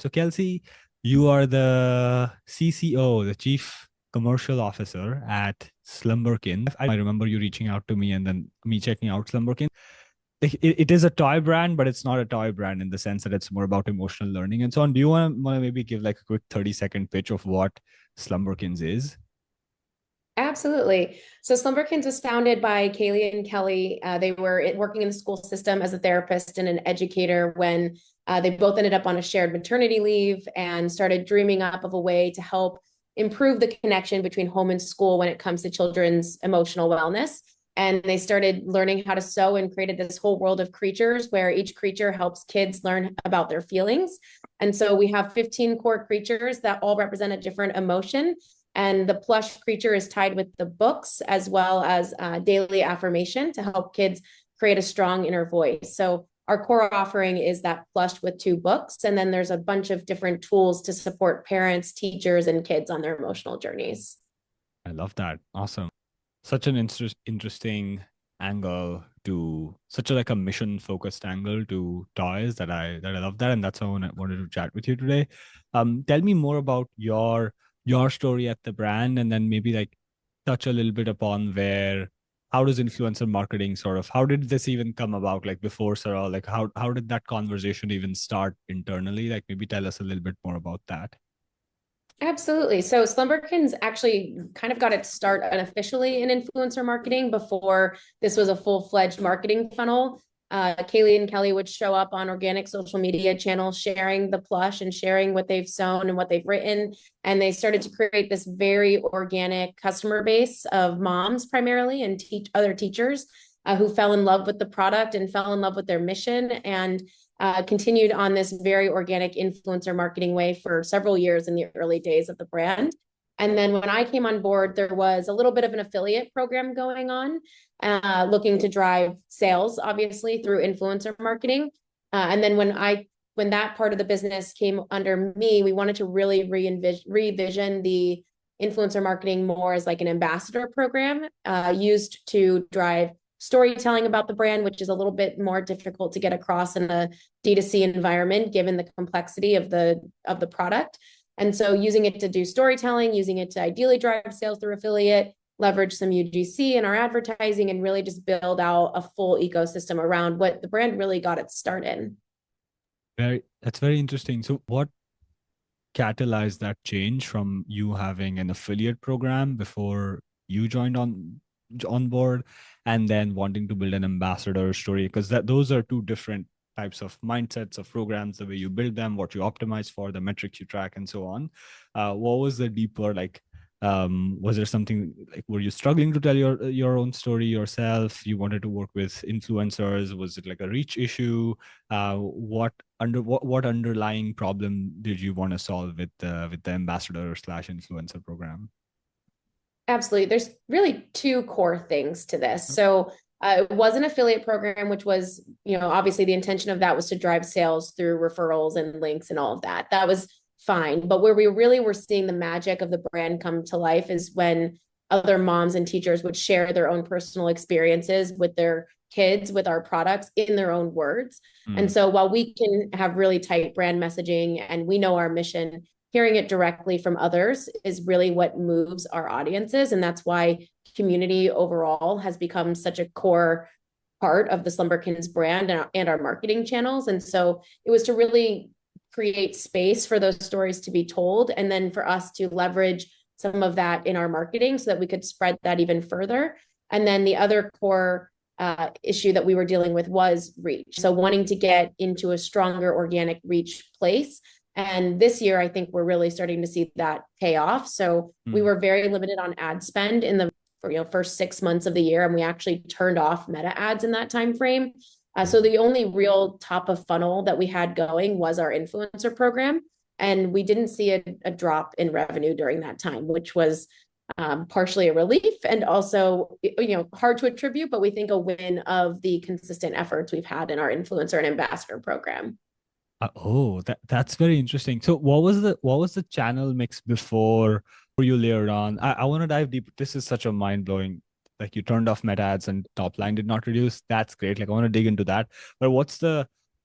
So, Kelsey, you are the CCO, the Chief Commercial Officer at Slumberkins. I remember you reaching out to me and then me checking out Slumberkins. It is a toy brand, but it's not a toy brand in the sense that it's more about emotional learning and so on. Do you want to maybe give like a quick 30-second pitch of what Slumberkins is? Absolutely. So Slumberkins was founded by Kaylee and Kelly. They were working in the school system as a therapist and an educator when they both ended up on a shared maternity leave and started dreaming up of a way to help improve the connection between home and school when it comes to children's emotional wellness. And they started learning how to sew and created this whole world of creatures where each creature helps kids learn about their feelings. And so we have 15 core creatures that all represent a different emotion, and the plush creature is tied with the books as well as daily affirmation to help kids create a strong inner voice. So our core offering is that plush with two books. And then there's a bunch of different tools to support parents, teachers, and kids on their emotional journeys. I love that. Awesome. Such an interesting angle to such a like a mission focused angle to toys that I love that, and that's why I wanted to chat with you today. Tell me more about your story at the brand, and then maybe like touch a little bit upon where how does influencer marketing sort of how did this even come about, like before Saral, like how did that conversation even start internally? Like maybe tell us a little bit more about that. Absolutely. So Slumberkins actually kind of got its start unofficially in influencer marketing before this was a full-fledged marketing funnel. Kaylee and Kelly would show up on organic social media channels, sharing the plush and sharing what they've sewn and what they've written. And they started to create this very organic customer base of moms primarily and other teachers who fell in love with the product and fell in love with their mission. And continued on this very organic influencer marketing way for several years in the early days of the brand. And then when I came on board, there was a little bit of an affiliate program going on, looking to drive sales, obviously, through influencer marketing. And then when that part of the business came under me, we wanted to really revision the influencer marketing more as like an ambassador program used to drive storytelling about the brand, which is a little bit more difficult to get across in a D2C environment, given the complexity of the product. And so using it to do storytelling, using it to ideally drive sales through affiliate, leverage some UGC in our advertising, and really just build out a full ecosystem around what the brand really got its start in. That's very interesting. So what catalyzed that change from you having an affiliate program before you joined on board and then wanting to build an ambassador story, because that those are two different types of mindsets of programs, the way you build them, what you optimize for, the metrics you track, and so on. What was the deeper like was there something like, were you struggling to tell your own story yourself? You wanted to work with influencers? Was it like a reach issue? What underlying problem did you want to solve with the ambassador slash influencer program? Absolutely. There's really two core things to this. So it was an affiliate program, which was, obviously the intention of that was to drive sales through referrals and links and all of that. That was fine. But where we really were seeing the magic of the brand come to life is when other moms and teachers would share their own personal experiences with their kids with our products in their own words. And Mm. so while we can have really tight brand messaging and we know our mission, hearing it directly from others is really what moves our audiences. And that's why community overall has become such a core part of the Slumberkins brand and our marketing channels. And so it was to really create space for those stories to be told, and then for us to leverage some of that in our marketing so that we could spread that even further. And then the other core issue that we were dealing with was reach. So wanting to get into a stronger organic reach place. And this year, I think we're really starting to see that pay off. So we Mm. were very limited on ad spend in the first 6 months of the year, and we actually turned off meta ads in that time frame. So the only real top of funnel that we had going was our influencer program, and we didn't see a drop in revenue during that time, which was partially a relief and also hard to attribute, but we think a win of the consistent efforts we've had in our influencer and ambassador program. Oh, that's very interesting. So what was the channel mix before you layered on? I want to dive deep. This is such a mind blowing. Like you turned off meta ads and top line did not reduce. That's great. Like I want to dig into that. But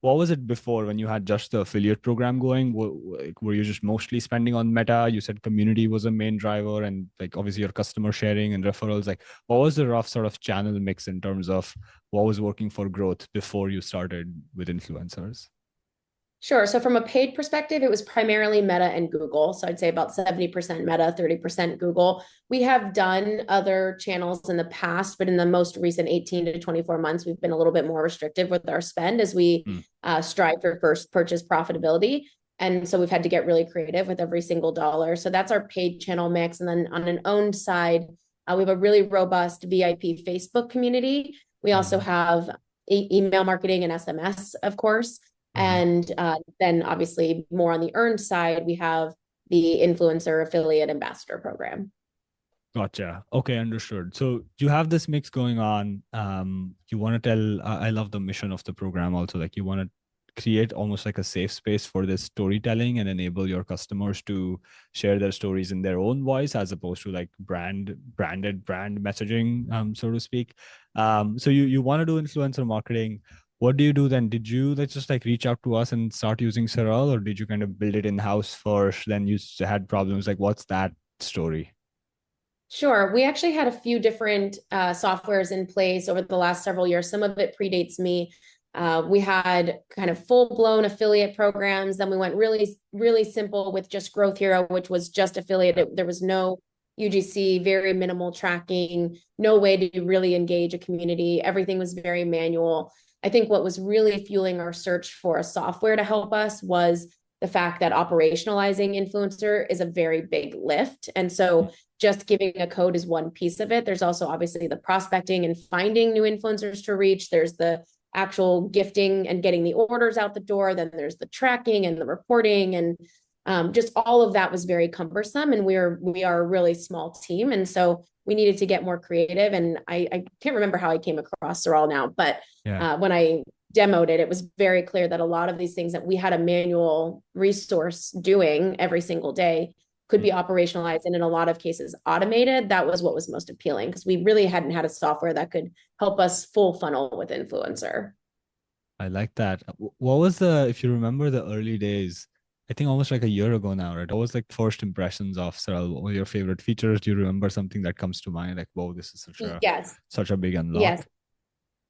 what was it before when you had just the affiliate program going? Were you just mostly spending on Meta? You said community was a main driver, and like obviously your customer sharing and referrals. Like, what was the rough sort of channel mix in terms of what was working for growth before you started with influencers? Sure. So from a paid perspective, it was primarily Meta and Google. So I'd say about 70% Meta, 30% Google. We have done other channels in the past, but in the most recent 18 to 24 months, we've been a little bit more restrictive with our spend as we Mm, strive for first purchase profitability. And so we've had to get really creative with every single dollar. So that's our paid channel mix. And then on an owned side, we have a really robust VIP Facebook community. We also mm, have email marketing and SMS, of course. mm. And then obviously more on the earned side, we have the influencer affiliate ambassador program. Gotcha. Okay, understood. So you have this mix going on. You want to tell, I love the mission of the program also. Like you want to create almost like a safe space for this storytelling and enable your customers to share their stories in their own voice as opposed to like branded brand messaging, so to speak. So you want to do influencer marketing. What do you do then? Did you let's just like reach out to us and start using Saral, or did you kind of build it in house first? Then you had problems. Like what's that story? Sure. We actually had a few different softwares in place over the last several years. Some of it predates me. We had kind of full-blown affiliate programs. Then we went really, really simple with just Growth Hero, which was just affiliate. There was no UGC, very minimal tracking, no way to really engage a community. Everything was very manual. I think what was really fueling our search for a software to help us was the fact that operationalizing influencer is a very big lift. And so just giving a code is one piece of it. There's also obviously the prospecting and finding new influencers to reach. There's the actual gifting and getting the orders out the door. Then there's the tracking and the reporting, and just all of that was very cumbersome. And we are a really small team, and so we needed to get more creative. And I can't remember how I came across Saral now, but Yeah. when I demoed it, it was very clear that a lot of these things that we had a manual resource doing every single day could be operationalized and in a lot of cases automated. That was what was most appealing because we really hadn't had a software that could help us full funnel with influencer. I like that. What was the, if you remember the early days, I think almost like a year ago now, right? What was like first impressions of Saral? What were your favorite features? Do you remember something that comes to mind? Like, whoa, this is Yes, such a big yes, unlock.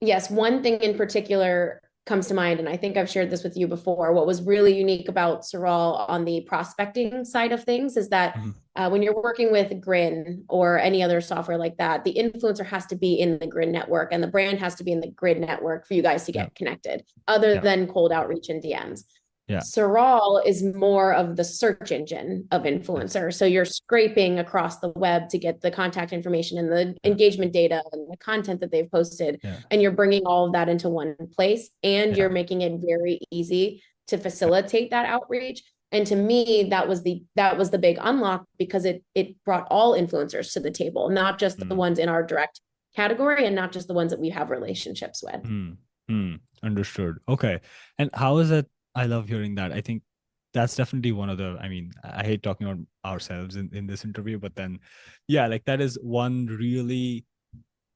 yes. One thing in particular comes to mind, and I think I've shared this with you before. What was really unique about Saral on the prospecting side of things is that Mhm. when you're working with Grin or any other software like that, the influencer has to be in the Grin network and the brand has to be in the Grid network for you guys to Yeah. get connected, other Yeah. than cold outreach and DMs. Yeah. Saral is more of the search engine of Yes. influencer. So you're scraping across the web to get the contact information and the Yeah. engagement data and the content that they've posted. Yeah. And you're bringing all of that into one place and you're Yeah. making it very easy to facilitate that outreach. And to me, that was the big unlock because it brought all influencers to the table, not just the Mm. ones in our direct category and not just the ones that we have relationships with. Mm. Mm. Understood. Okay. And how is it? I love hearing that. I think that's definitely one of the, I mean, I hate talking about ourselves in this interview, but then, yeah, like that is one really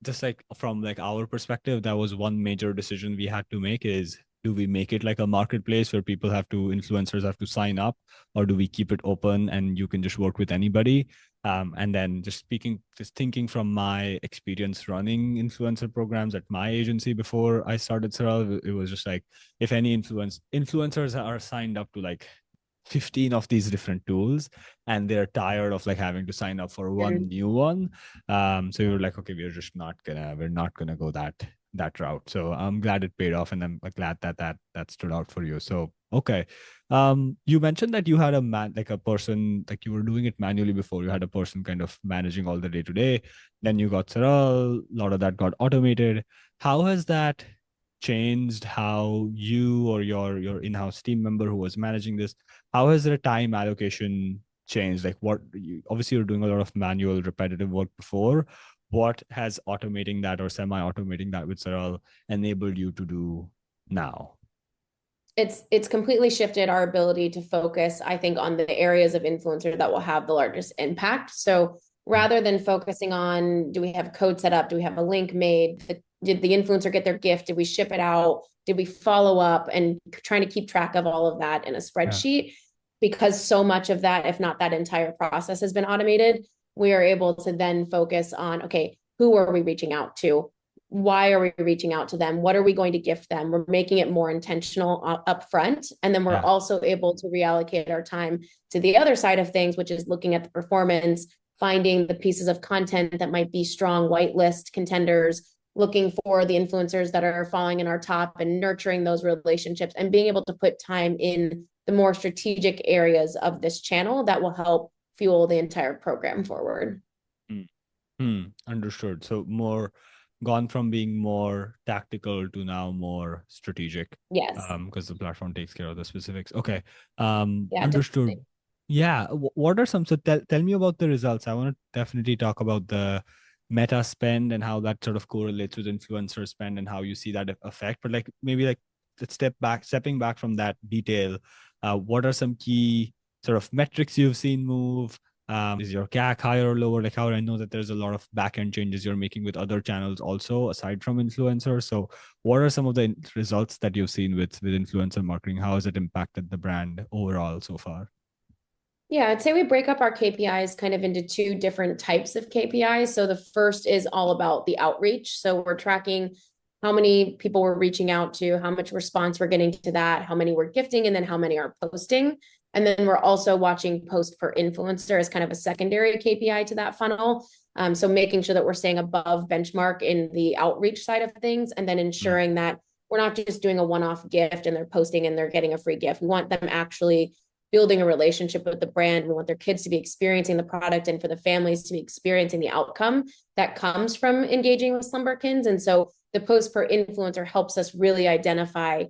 just like from like our perspective, that was one major decision we had to make is do we make it like a marketplace where people have to influencers have to sign up, or do we keep it open and you can just work with anybody? And then just thinking from my experience running influencer programs at my agency before I started Saral, it was just like if any influencers are signed up to like 15 of these different tools and they're tired of like having to sign up for one And new one, so we were like, okay, we're not gonna go that route. So I'm glad it paid off, and I'm glad that stood out for you. So okay, you mentioned that you had a man like a person like you were doing it manually before. You had a person kind of managing all the day to day. Then you got Saral. A lot of that got automated. How has that changed how you or your in-house team member who was managing this? How has their time allocation changed? Like obviously you're doing a lot of manual repetitive work before. What has automating that or semi-automating that with Saral enabled you to do now? it's completely shifted our ability to focus, I think, on the areas of influencer that will have the largest impact. So Mm, rather than focusing on do we have code set up, do we have a link made, Did the influencer get their gift? Did we ship it out? Did we follow up? And trying to keep track of all of that in a Yeah. spreadsheet, because so much of that, if not that entire process, has been automated. We are able to then focus on, okay, who are we reaching out to? Why are we reaching out to them? What are we going to gift them? We're making it more intentional up front. And then we're Yeah. also able to reallocate our time to the other side of things, which is looking at the performance, finding the pieces of content that might be strong whitelist contenders, looking for the influencers that are falling in our top and nurturing those relationships, and being able to put time in the more strategic areas of this channel that will help fuel the entire program forward. Understood. So more gone from being more tactical to now more strategic, Yes. because the platform takes care of the specifics. Okay. Yeah, Understood. definitely. Yeah. What are some, so tell me about the results. I want to definitely talk about the meta spend and how that sort of correlates with influencer spend and how you see that effect. But like maybe like let's stepping back from that detail. What are some key sort of metrics you've seen move? Is your CAC higher or lower? Like how I know that there's a lot of backend changes you're making with other channels also aside from influencers. So what are some of the results that you've seen with influencer marketing? How has it impacted the brand overall so far? Yeah, I'd say we break up our KPIs kind of into two different types of KPIs. So the first is all about the outreach. So we're tracking how many people we're reaching out to, how much response we're getting to that, how many we're gifting, and then how many are posting. And then we're also watching post per influencer as kind of a secondary KPI to that funnel. So making sure that we're staying above benchmark in the outreach side of things, and then Mm, ensuring that we're not just doing a one-off gift and they're posting and they're getting a free gift. We want them actually building a relationship with the brand. We want their kids to be experiencing the product and for the families to be experiencing the outcome that comes from engaging with Slumberkins. And so the post per influencer helps us really identify,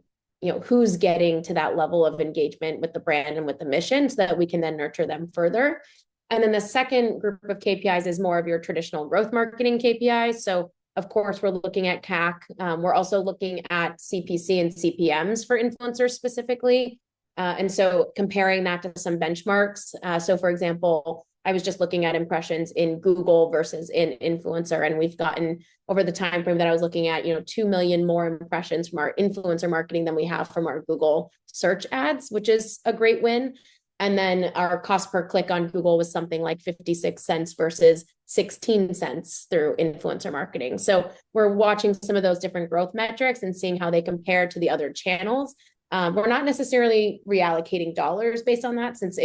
who's getting to that level of engagement with the brand and with the mission so that we can then nurture them further. And then the second group of KPIs is more of your traditional growth marketing KPIs. So of course, we're looking at CAC. We're also looking at CPC and CPMs for influencers specifically. And so comparing that to some benchmarks. So for example, I was just looking at impressions in Google versus in influencer, and we've gotten over the time frame that I was looking at, 2 million more impressions from our influencer marketing than we have from our Google search ads, which is a great win. And then our cost per click on Google was something like 56 cents versus 16 cents through influencer marketing. So we're watching some of those different growth metrics and seeing how they compare to the other channels. We're not necessarily reallocating dollars based on that, since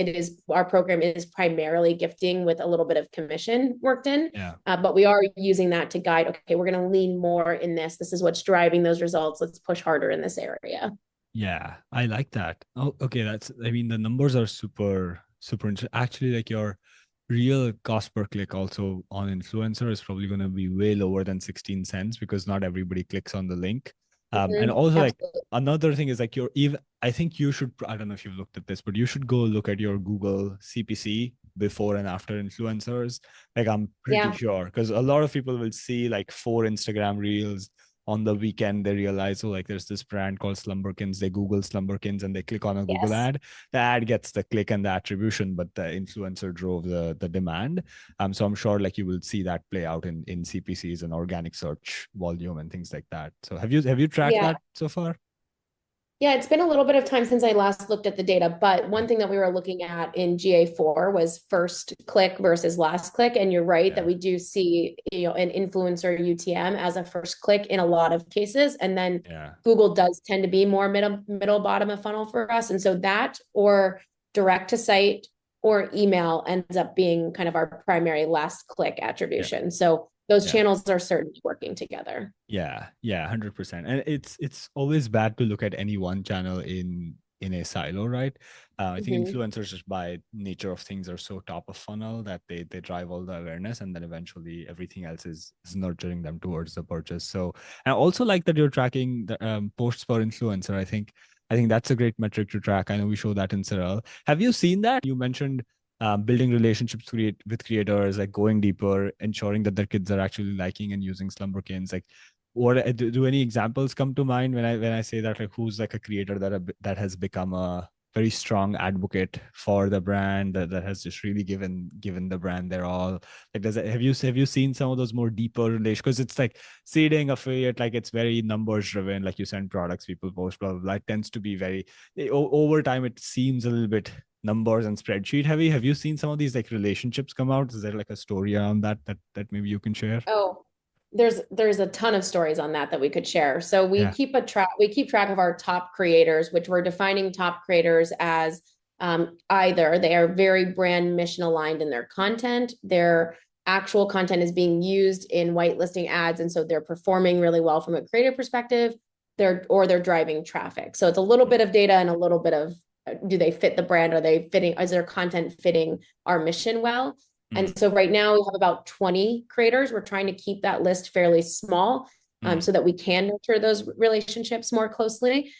our program is primarily gifting with a little bit of commission worked in. yeah. But we are using that to guide, okay, we're going to lean more in this. This is what's driving those results. Let's push harder in this area. Yeah, I like that. Oh, okay. I mean, the numbers are super interesting. Actually, like your real cost per click also on influencer is probably going to be way lower than 16 cents because not everybody clicks on the link. And also like Absolutely. another thing is like your even I think you should, I don't know if you've looked at this, but you should go look at your Google CPC before and after influencers. Like I'm pretty Yeah. sure because a lot of people will see like 4 Instagram reels on the weekend. They realize, oh, like there's this brand called Slumberkins. They Google Slumberkins and they click on a Google Yes. ad. The ad gets the click and the attribution, but the influencer drove the demand. So I'm sure like you will see that play out in CPCs and organic search volume and things like that. So have you tracked Yeah. that so far? Yeah, it's been a little bit of time since I last looked at the data, but one thing that we were looking at in GA4 was first click versus last click. And you're right that Yeah. we do see, an influencer UTM as a first click in a lot of cases. And then Yeah. Google does tend to be more middle bottom of funnel for us. And so that or direct to site or email ends up being kind of our primary last click Yeah. attribution. So those Yeah. channels are certainly working together. Yeah, yeah, 100%. And it's always bad to look at any one channel in a silo, right? I think Mhm. influencers just by nature of things are so top of funnel that they drive all the awareness and then eventually everything else is nurturing them towards the purchase. So and I also like that you're tracking the posts per influencer. I think that's a great metric to track. I know we show that in Saral. Have you seen that? You mentioned building relationships with creators, like going deeper, ensuring that their kids are actually liking and using Slumberkins. Like what do any examples come to mind when I say that, like who's like a creator that has become a very strong advocate for the brand that has just really given the brand their all. Like, have you seen some of those more deeper relations? Because it's like seeding affiliate, like it's very numbers driven. Like you send products, people post, blah blah blah. It tends to be very over time. It seems a little bit numbers and spreadsheet heavy. Have you seen some of these like relationships come out? Is there like a story around that maybe you can share? Oh, there's a ton of stories on that we could share. So Yeah. we keep track of our top creators, which we're defining top creators as either they are very brand mission aligned in their content, their actual content is being used in whitelisting ads, and so they're performing really well from a creative perspective. They're driving traffic. So it's a little bit of data and a little bit of do they fit the brand? Are they fitting? Is their content fitting our mission well? Mm, And so right now we have about 20 creators. We're trying to keep that list fairly small mm, so that we can nurture those relationships more closely.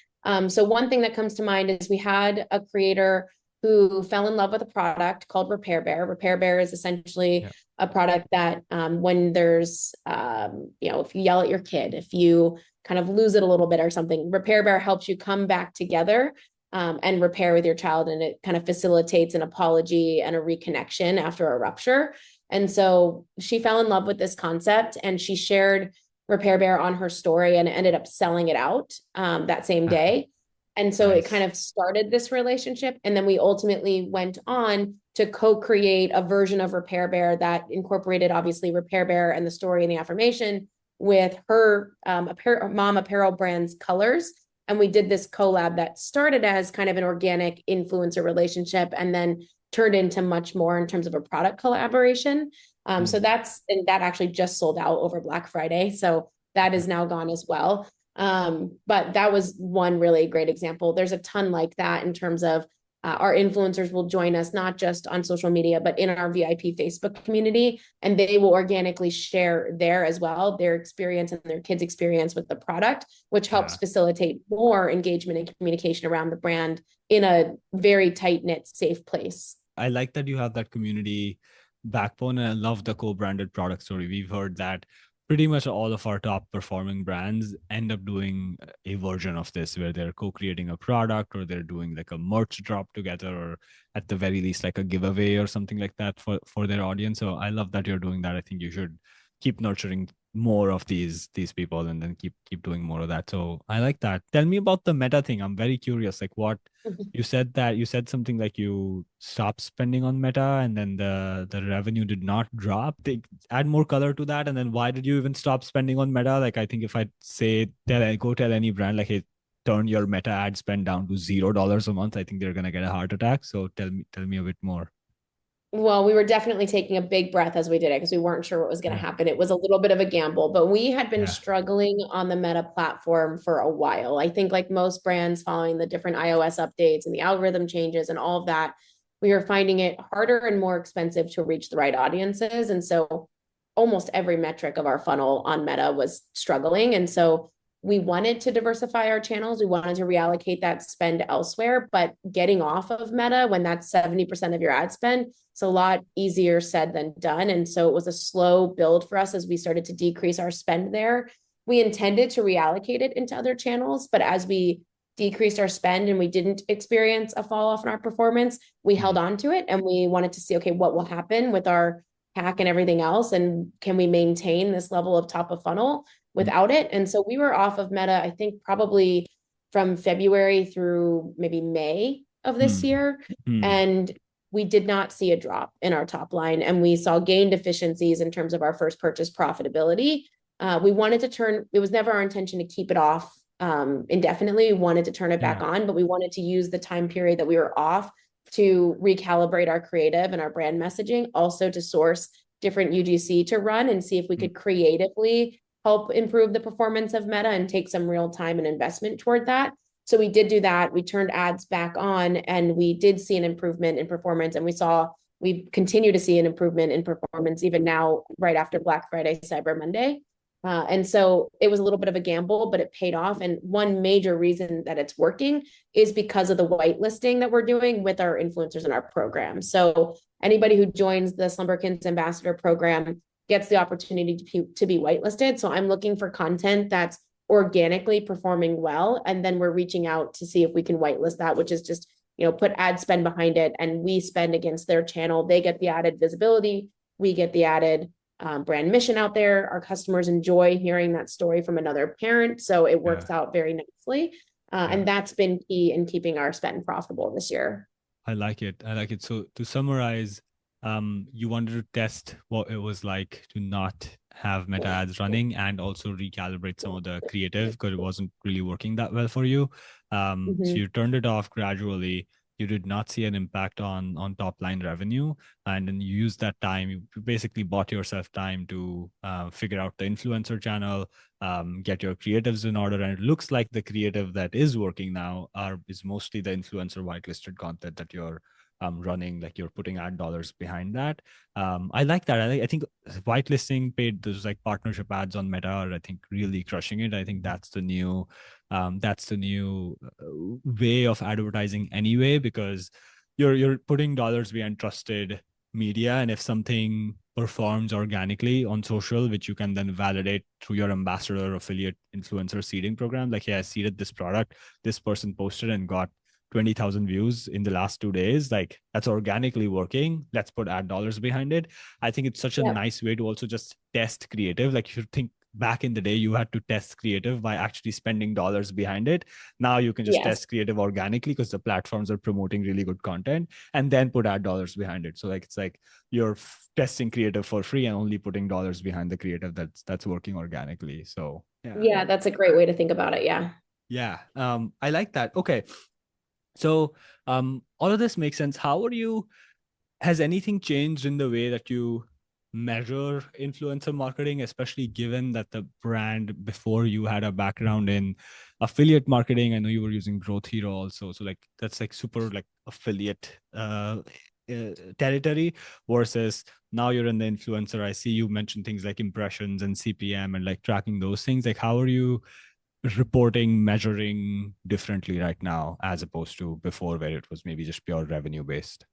So one thing that comes to mind is we had a creator who fell in love with a product called Repair Bear. Repair Bear is essentially yeah. a product that when there's, if you yell at your kid, if you kind of lose it a little bit or something, Repair Bear helps you come back together and repair with your child. And it kind of facilitates an apology and a reconnection after a rupture. And so she fell in love with this concept and she shared Repair Bear on her story and ended up selling it out that same day. And so it kind Nice. of started this relationship. And then we ultimately went on to co-create a version of Repair Bear that incorporated obviously Repair Bear and the story and the affirmation with her mom apparel brand's colors. And we did this collab that started as kind of an organic influencer relationship and then turned into much more in terms of a product collaboration. So Mm. that actually just sold out over Black Friday. So that is now gone as well. But that was one really great example. There's a ton like that in terms of our influencers will join us not just on social media, but in our VIP Facebook community, and they will organically share there as well their experience and their kids' experience with the product, which helps Yeah. facilitate more engagement and communication around the brand in a very tight knit, safe place. I like that you have that community backbone, and I love the co-branded product story. We've heard that pretty much all of our top performing brands end up doing a version of this where they're co-creating a product or they're doing like a merch drop together or at the very least like a giveaway or something like that for their audience. So I love that you're doing that. I think you should keep nurturing more of these people and then keep doing more of that. So I like that. Tell me about the meta thing. I'm very curious. Like what you said something like you stopped spending on meta and then the revenue did not drop. They add more color to that. And then why did you even stop spending on meta? Like I think if I say tell any brand like, hey, turn your meta ad spend down to $0 a month, I think they're gonna get a heart attack. So tell me a bit more. Well, we were definitely taking a big breath as we did it because we weren't sure what was going to Yeah. happen. It was a little bit of a gamble, but we had been Yeah. struggling on the Meta platform for a while. I think, like most brands following the different iOS updates and the algorithm changes and all of that, we were finding it harder and more expensive to reach the right audiences. And so almost every metric of our funnel on Meta was struggling. And so we wanted to diversify our channels. We wanted to reallocate that spend elsewhere, but getting off of Meta when that's 70% of your ad spend, it's a lot easier said than done. And so it was a slow build for us as we started to decrease our spend there. We intended to reallocate it into other channels, but as we decreased our spend and we didn't experience a fall off in our performance, we held Mm, on to it and we wanted to see, okay, what will happen with our hack and everything else? And can we maintain this level of top of funnel mm, without it? And so we were off of Meta, I think probably from February through maybe May of this mm, year. mm. And we did not see a drop in our top line. And we saw gained efficiencies in terms of our first purchase profitability. We wanted to turn, it was never our intention to keep it off indefinitely. We wanted to turn it back Yeah. on, but we wanted to use the time period that we were off to recalibrate our creative and our brand messaging, also to source different UGC to run and see if we Mm, could creatively help improve the performance of Meta and take some real time and investment toward that. So we did do that. We turned ads back on and we did see an improvement in performance. And we continue to see an improvement in performance even now, right after Black Friday, Cyber Monday. And so it was a little bit of a gamble, but it paid off. And one major reason that it's working is because of the whitelisting that we're doing with our influencers in our program. So anybody who joins the Slumberkins Ambassador program gets the opportunity to be whitelisted. So I'm looking for content that's organically performing well. And then we're reaching out to see if we can whitelist that, which is just put ad spend behind it, and we spend against their channel. They get the added visibility, we get the added brand mission out there. Our customers enjoy hearing that story from another parent, so it Yeah. works out very nicely. Yeah. And that's been key in keeping our spend profitable this year. I like it. I like it. So to summarize, you wanted to test what it was like to not have meta ads running and also recalibrate some of the creative because it wasn't really working that well for you. So Mhm. you turned it off gradually. You did not see an impact on top line revenue, and then you used that time. You basically bought yourself time to figure out the influencer channel, get your creatives in order, and it looks like the creative that is working now is mostly the influencer whitelisted content that you're running, like you're putting ad dollars behind that. I like that. I think whitelisting paid those like partnership ads on Meta are, I think, really crushing it. I think that's the new way of advertising anyway, because you're putting dollars behind trusted media, and if something performs organically on social, which you can then validate through your ambassador affiliate influencer seeding program, like, yeah, I seeded this product, this person posted and got 20,000 views in the last 2 days, like that's organically working, let's put ad dollars behind it. I think it's such a Yep. nice way to also just test creative. Like, if you think back in the day, you had to test creative by actually spending dollars behind it. Now you can just Yes. test creative organically because the platforms are promoting really good content, and then put ad dollars behind it. So like, it's like you're testing creative for free and only putting dollars behind the creative that's working organically. So yeah. Yeah, that's a great way to think about it. Yeah. Yeah. I like that. Okay. So all of this makes sense. How are you, has anything changed in the way that you measure influencer marketing, especially given that the brand before you had a background in affiliate marketing? I know you were using Growth Hero also. So like, that's like super like affiliate territory, versus now you're in the influencer. I see you mentioned things like impressions and CPM and like tracking those things. Like, how are you reporting, measuring differently right now as opposed to before, where it was maybe just pure revenue based?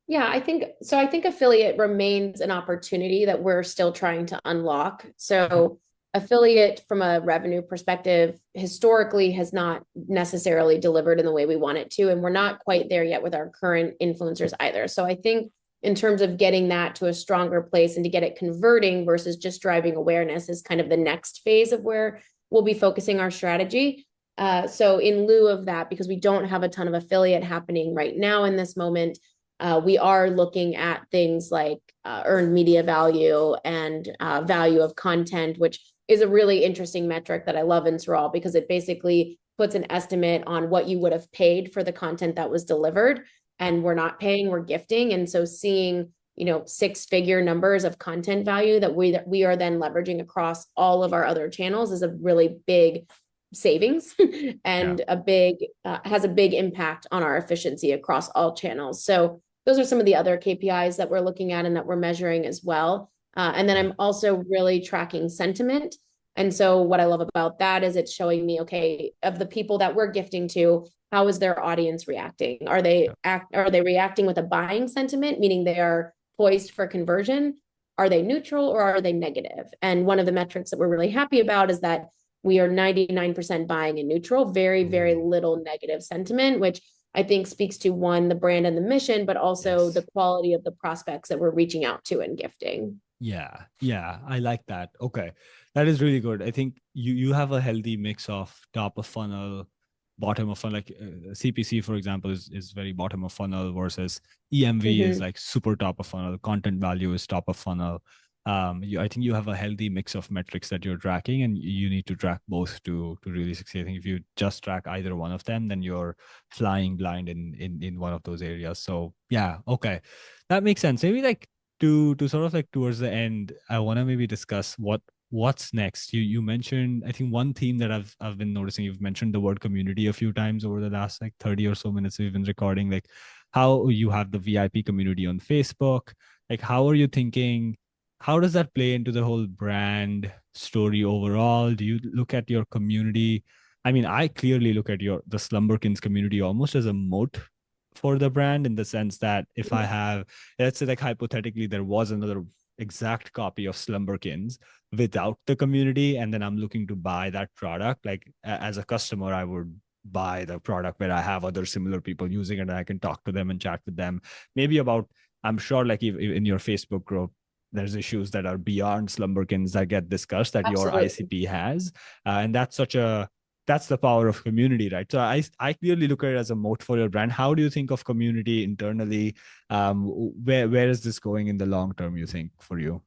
Yeah, I think so. I think affiliate remains an opportunity that we're still trying to unlock. Mhm. So, affiliate from a revenue perspective historically has not necessarily delivered in the way we want it to. And we're not quite there yet with our current influencers either. So, I think in terms of getting that to a stronger place and to get it converting versus just driving awareness is kind of the next phase of where we'll be focusing our strategy. So, in lieu of that, because we don't have a ton of affiliate happening right now in this moment, we are looking at things like earned media value and value of content, which is a really interesting metric that I love in Saral because it basically puts an estimate on what you would have paid for the content that was delivered. And we're not paying, we're gifting. And so seeing, 6-figure numbers of content value that we are then leveraging across all of our other channels is a really big savings Yeah. and a big has a big impact on our efficiency across all channels. So those are some of the other KPIs that we're looking at and that we're measuring as well. And then Yeah. I'm also really tracking sentiment. And so what I love about that is it's showing me, okay, of the people that we're gifting to, how is their audience reacting? Are they reacting with a buying sentiment, meaning they are poised for conversion? Are they neutral or are they negative? And one of the metrics that we're really happy about is that we are 99% buying and neutral, very, very Ooh, little negative sentiment, which I think speaks to one, the brand and the mission, but also the yes. quality of the prospects that we're reaching out to and gifting. Yeah, yeah, I like that. Okay, that is really good. I think you have a healthy mix of top of funnel, bottom of funnel. Like CPC, for example, is very bottom of funnel, versus EMV is Mm-hmm. like super top of funnel. Content value is top of funnel. I think you have a healthy mix of metrics that you're tracking, and you need to track both to really succeed. I think if you just track either one of them, then you're flying blind in one of those areas. So yeah, okay, that makes sense. Maybe like to sort of like towards the end, I want to maybe discuss what's next. You mentioned, I think, one theme that I've been noticing. You've mentioned the word community a few times over the last like 30 or so minutes we've been recording. Like, how you have the VIP community on Facebook. Like, how are you thinking? How does that play into the whole brand story overall? Do you look at your community? I mean, I clearly look at the Slumberkins community almost as a moat for the brand, in the sense that if I have, let's say, like, hypothetically, there was another exact copy of Slumberkins without the community, and then I'm looking to buy that product, like as a customer, I would buy the product where I have other similar people using it and I can talk to them and chat with them. Maybe about, I'm sure like if in your Facebook group, there's issues that are beyond Slumberkins that get discussed that your Absolutely. ICP has. And that's such a, that's the power of community, right? So I clearly look at it as a moat for your brand. How do you think of community internally? Where is this going in the long term, you think, for you?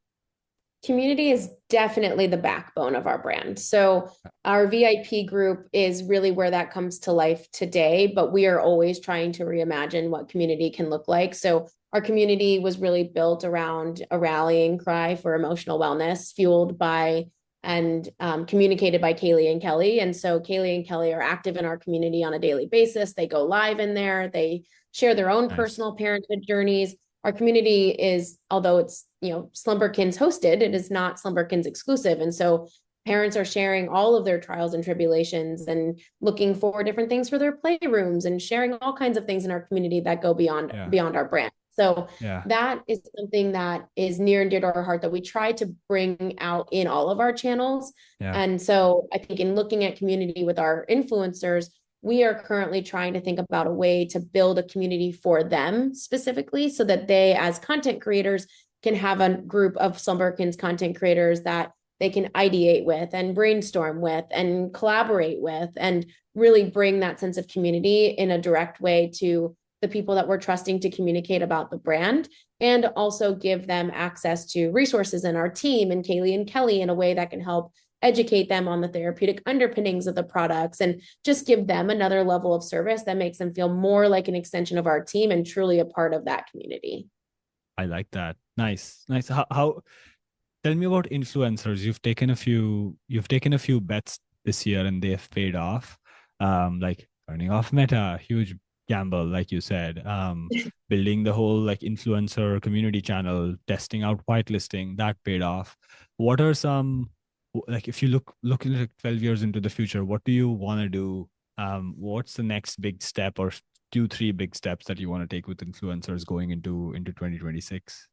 Community is definitely the backbone of our brand. So our VIP group is really where that comes to life today, but we are always trying to reimagine what community can look like. So our community was really built around a rallying cry for emotional wellness, fueled by and communicated by Kaylee and Kelly. And so Kaylee and Kelly are active in our community on a daily basis. They go live in there. They share their own Nice. personal parenthood journeys. Our community is, although it's, Slumberkins hosted, it is not Slumberkins exclusive. And so parents are sharing all of their trials and tribulations and looking for different things for their playrooms and sharing all kinds of things in our community that go Yeah. beyond our brand. So Yeah. that is something that is near and dear to our heart that we try to bring out in all of our channels. Yeah. And so I think in looking at community with our influencers, we are currently trying to think about a way to build a community for them specifically so that they, as content creators, can have a group of Slumberkins content creators that they can ideate with and brainstorm with and collaborate with and really bring that sense of community in a direct way to the people that we're trusting to communicate about the brand, and also give them access to resources in our team and Kaylee and Kelly in a way that can help educate them on the therapeutic underpinnings of the products and just give them another level of service that makes them feel more like an extension of our team and truly a part of that community. I like that. Nice. Nice. How tell me about influencers. You've taken a few bets this year and they've paid off. Like turning off Meta, huge gamble, like you said. Building the whole like influencer community channel, testing out whitelisting, that paid off. What are some, like if you looking like 12 years into the future, what do you want to do? What's the next big step or two, three big steps that you want to take with influencers going into 2026?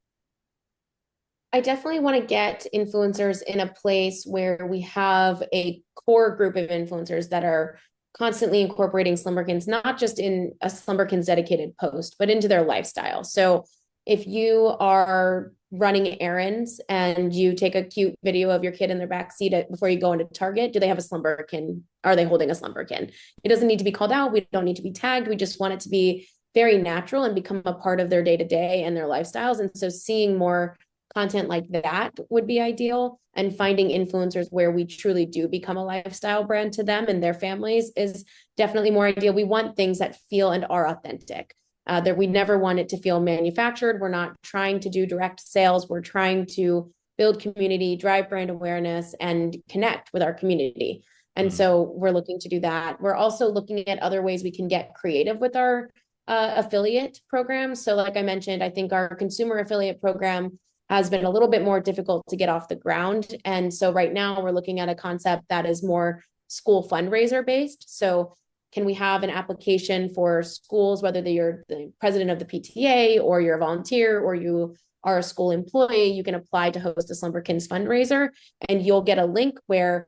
I definitely want to get influencers in a place where we have a core group of influencers that are constantly incorporating Slumberkins, not just in a Slumberkins dedicated post, but into their lifestyle. So if you are running errands and you take a cute video of your kid in their back seat before you go into Target, do they have a Slumberkin? Are they holding a Slumberkin? It doesn't need to be called out. We don't need to be tagged. We just want it to be very natural and become a part of their day to day and their lifestyles. And so seeing more content like that would be ideal, and finding influencers where we truly do become a lifestyle brand to them and their families is definitely more ideal. We want things that feel and are authentic, that we never want it to feel manufactured. We're not trying to do direct sales. We're trying to build community, drive brand awareness, and connect with our community. And Mm. so we're looking to do that. We're also looking at other ways we can get creative with our affiliate programs. So like I mentioned, I think our consumer affiliate program has been a little bit more difficult to get off the ground. And so right now we're looking at a concept that is more school fundraiser based. So can we have an application for schools, whether you're the president of the PTA or you're a volunteer or you are a school employee, you can apply to host a Slumberkins fundraiser, and you'll get a link where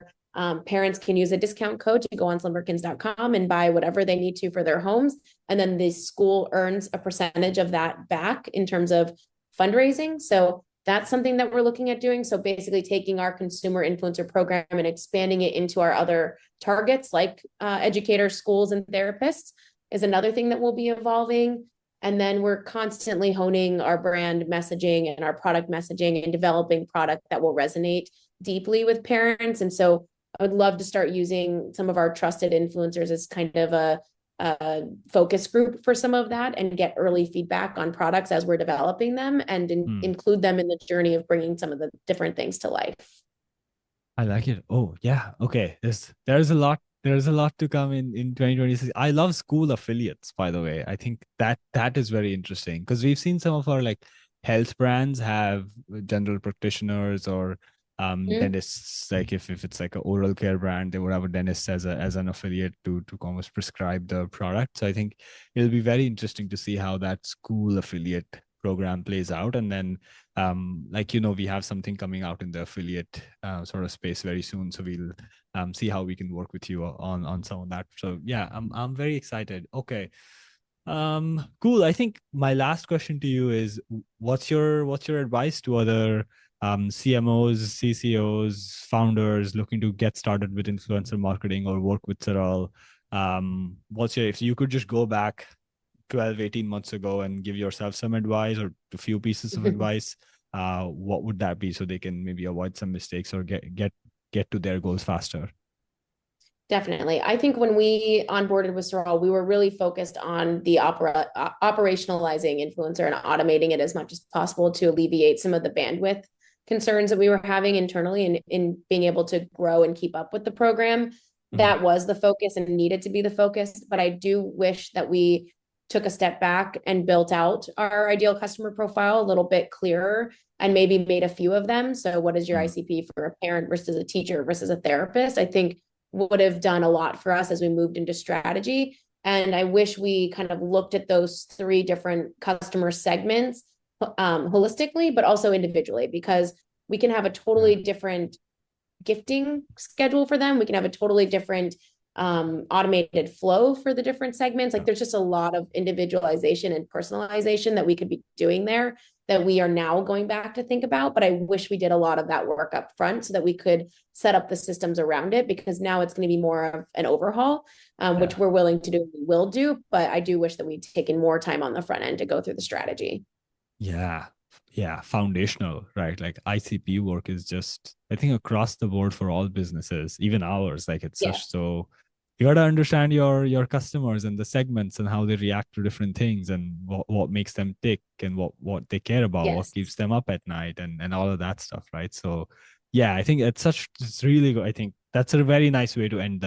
parents can use a discount code to go on slumberkins.com and buy whatever they need to for their homes. And then the school earns a percentage of that back in terms of fundraising. So that's something that we're looking at doing. So basically taking our consumer influencer program and expanding it into our other targets like educators, schools, and therapists is another thing that will be evolving. And then we're constantly honing our brand messaging and our product messaging and developing product that will resonate deeply with parents. And so I would love to start using some of our trusted influencers as kind of a focus group for some of that and get early feedback on products as we're developing them and Hmm. include them in the journey of bringing some of the different things to life. I like it. Oh, yeah. Okay. There's a lot to come in 2026. I love school affiliates, by the way. I think that is very interesting because we've seen some of our like health brands have general practitioners or Mm-hmm. dentists. Like if it's like an oral care brand, they would have a dentist as an affiliate to almost prescribe the product. So I think it'll be very interesting to see how that school affiliate program plays out. And then like, we have something coming out in the affiliate sort of space very soon. So we'll see how we can work with you on some of that. So yeah, I'm very excited. Okay. Cool. I think my last question to you is, what's your advice to other CMOs, CCOs, founders looking to get started with influencer marketing or work with Saral? If you could just go back 12, 18 months ago and give yourself some advice or a few pieces of advice, what would that be so they can maybe avoid some mistakes or get to their goals faster? Definitely. I think when we onboarded with Saral, we were really focused on the operationalizing influencer and automating it as much as possible to alleviate some of the bandwidth concerns that we were having internally and in being able to grow and keep up with the program. That was the focus and needed to be the focus. But I do wish that we took a step back and built out our ideal customer profile a little bit clearer and maybe made a few of them. So what is your ICP for a parent versus a teacher versus a therapist? I think would have done a lot for us as we moved into strategy. And I wish we kind of looked at those three different customer segments holistically, but also individually, because we can have a totally different gifting schedule for them. We can have a totally different automated flow for the different segments. Like there's just a lot of individualization and personalization that we could be doing there that we are now going back to think about. But I wish we did a lot of that work up front so that we could set up the systems around it, because now it's going to be more of an overhaul, which we're willing to do, we will do. But I do wish that we'd taken more time on the front end to go through the strategy. Yeah. Yeah. Foundational, right? Like ICP work is just, I think, across the board for all businesses, even ours. Like it's such, Yes. so you got to understand your customers and the segments and how they react to different things and what makes them tick and what they care about, what Yes. keeps them up at night and all of that stuff, right? So yeah, I think it's really good. I think that's a very nice way to end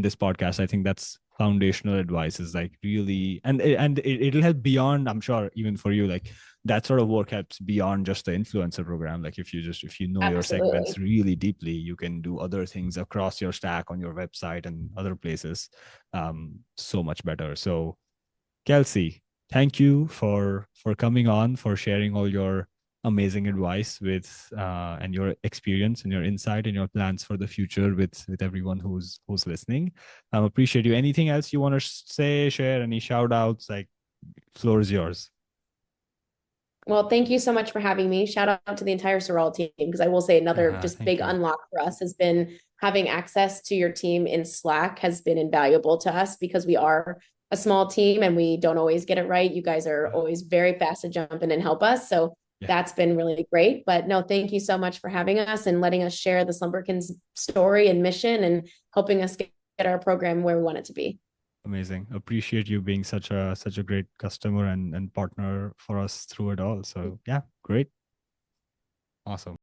this podcast. I think that's foundational advice, is like really, it'll help beyond, I'm sure, even for you, like that sort of work helps beyond just the influencer program. Like if you know your segments Absolutely. really deeply, you can do other things across your stack on your website and other places so much better. So Kelsey, thank you for coming on, for sharing all your amazing advice with and your experience and your insight and your plans for the future with everyone who's listening. Appreciate you. Anything else you want to say, share, any shout outs? Like, floor is yours. Well, thank you so much for having me. Shout out to the entire Saral team, because I will say another just Thank big you. unlock for us has been having access to your team in Slack has been invaluable to us, because we are a small team and we don't always get it right. You guys are always very fast to jump in and help us. So Yeah, that's been really great. But no, thank you so much for having us and letting us share the Slumberkins story and mission and helping us get our program where we want it to be. amazing. Appreciate you being such a great customer and partner for us through it all. So yeah, great. Awesome.